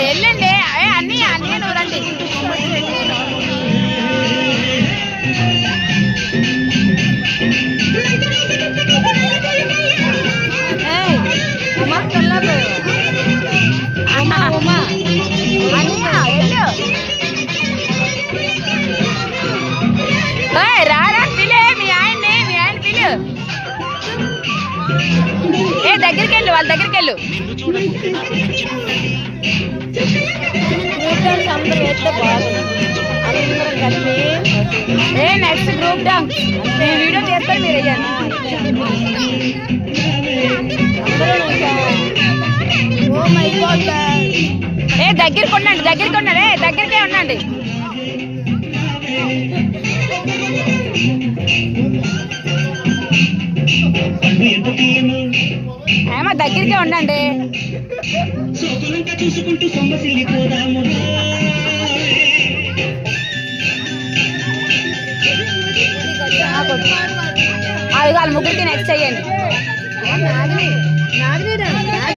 వెళ్ళండి అన్నీ అన్నీ నువ్వు రండి. రారా పిలే మీ ఆయన్ని, మీ ఆయన పిలు. దగ్గరికి వెళ్ళు, వాళ్ళ దగ్గరికి వెళ్ళు. నెక్స్ట్ గ్రూప్ డాన్స్ వీడియో చేస్తారు మీరు అయ్యాను. దగ్గరికి ఉండండి, దగ్గరికి ఉండండి, దగ్గరికే ఉండండి. ఏమో దగ్గరికే ఉండండి. అది కాదు, ముగ్గురికి నెక్స్ట్ చెయ్యండి.